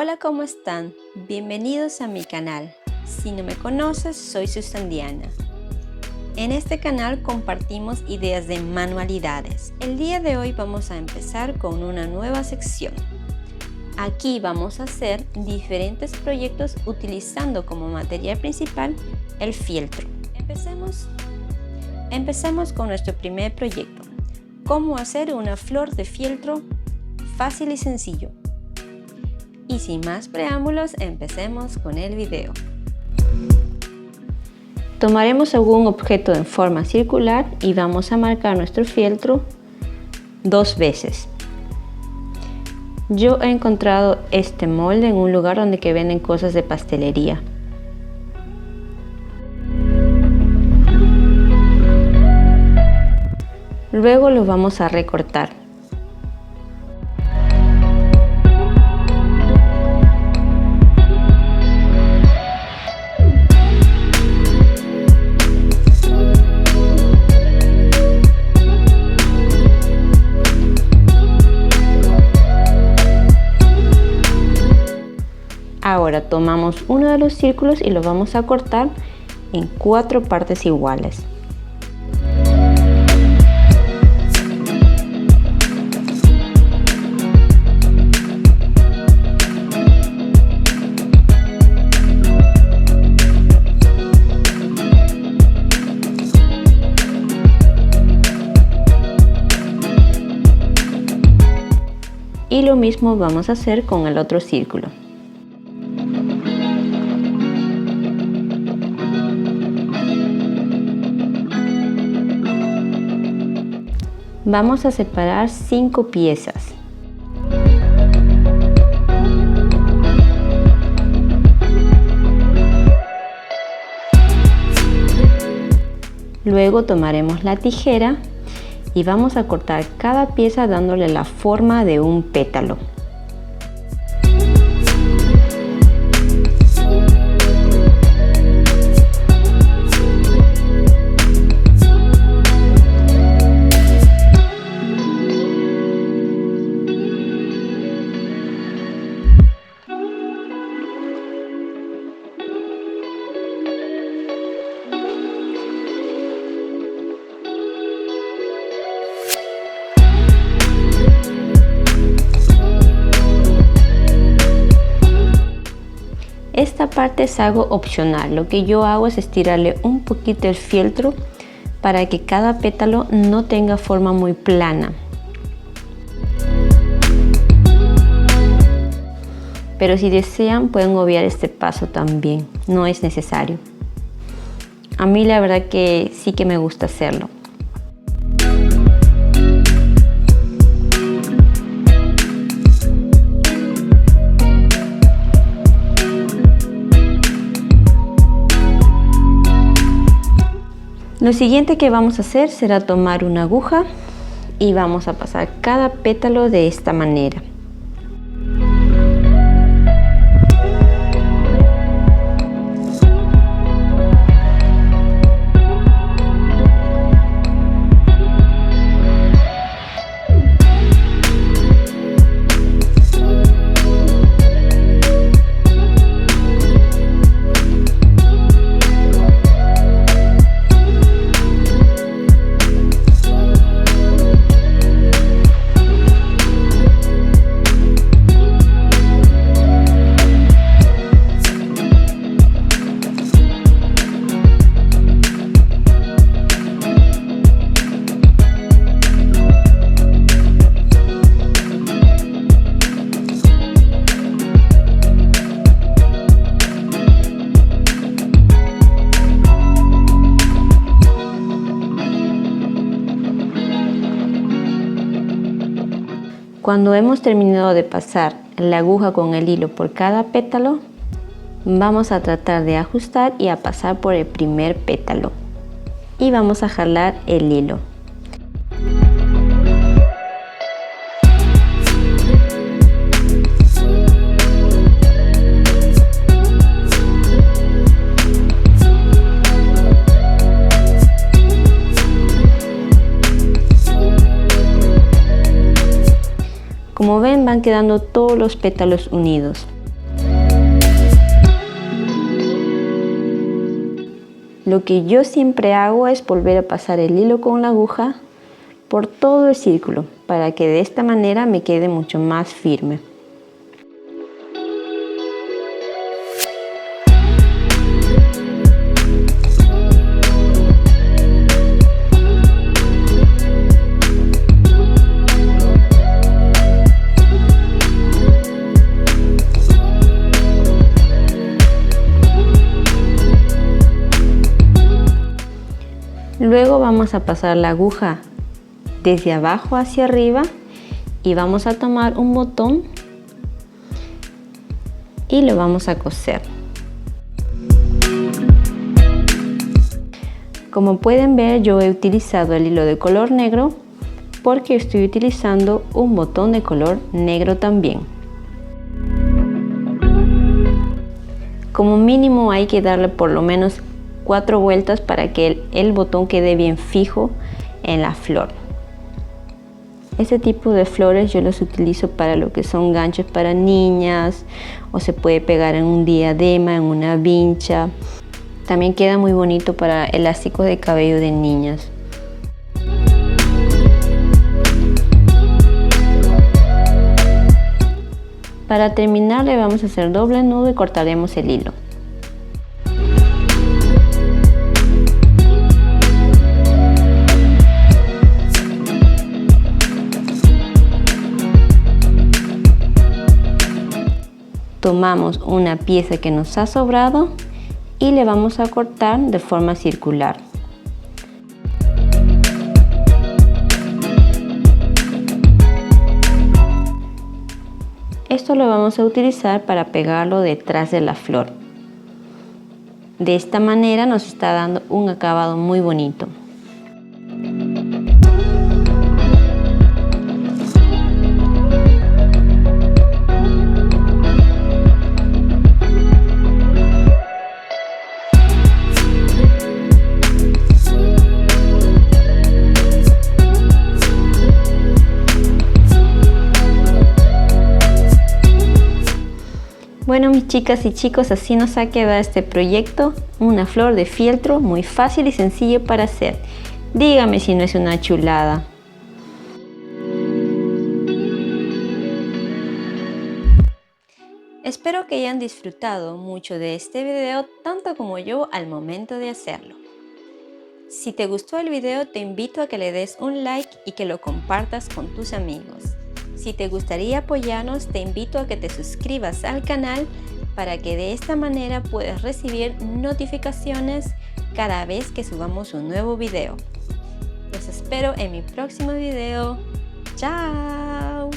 Hola, ¿cómo están? Bienvenidos a mi canal. Si no me conoces, soy Susan Diana. En este canal compartimos ideas de manualidades. El día de hoy vamos a empezar con una nueva sección. Aquí vamos a hacer diferentes proyectos utilizando como material principal el fieltro. Empecemos con nuestro primer proyecto. Cómo hacer una flor de fieltro fácil y sencillo. Y sin más preámbulos, empecemos con el video. Tomaremos algún objeto en forma circular y vamos a marcar nuestro fieltro 2 veces. Yo he encontrado este molde en un lugar donde venden cosas de pastelería. Luego lo vamos a recortar. Ahora tomamos uno de los círculos y lo vamos a cortar en 4 partes iguales. Y lo mismo vamos a hacer con el otro círculo. Vamos a separar 5 piezas. Luego tomaremos la tijera y vamos a cortar cada pieza dándole la forma de un pétalo. Esta parte es algo opcional. Lo que yo hago es estirarle un poquito el fieltro para que cada pétalo no tenga forma muy plana. Pero si desean pueden obviar este paso también, no es necesario. A mí la verdad que sí que me gusta hacerlo. Lo siguiente que vamos a hacer será tomar una aguja y vamos a pasar cada pétalo de esta manera. Cuando hemos terminado de pasar la aguja con el hilo por cada pétalo, vamos a tratar de ajustar y a pasar por el primer pétalo. Y vamos a jalar el hilo. Como ven, van quedando todos los pétalos unidos. Lo que yo siempre hago es volver a pasar el hilo con la aguja por todo el círculo para que de esta manera me quede mucho más firme. Luego vamos a pasar la aguja desde abajo hacia arriba y vamos a tomar un botón y lo vamos a coser. Como pueden ver, yo he utilizado el hilo de color negro porque estoy utilizando un botón de color negro también. Como mínimo hay que darle por lo menos 4 vueltas para que el botón quede bien fijo en la flor. Este tipo de flores yo los utilizo para lo que son ganchos para niñas, o se puede pegar en un diadema, en una vincha. También queda muy bonito para elásticos de cabello de niñas. Para terminar le vamos a hacer doble nudo y cortaremos el hilo. Tomamos una pieza que nos ha sobrado y le vamos a cortar de forma circular. Esto lo vamos a utilizar para pegarlo detrás de la flor. De esta manera nos está dando un acabado muy bonito. Bueno, mis chicas y chicos, así nos ha quedado este proyecto, una flor de fieltro muy fácil y sencillo para hacer. Dígame si no es una chulada. Espero que hayan disfrutado mucho de este video, tanto como yo al momento de hacerlo. Si te gustó el video, te invito a que le des un like y que lo compartas con tus amigos. Si te gustaría apoyarnos, te invito a que te suscribas al canal para que de esta manera puedas recibir notificaciones cada vez que subamos un nuevo video. Los espero en mi próximo video. ¡Chao!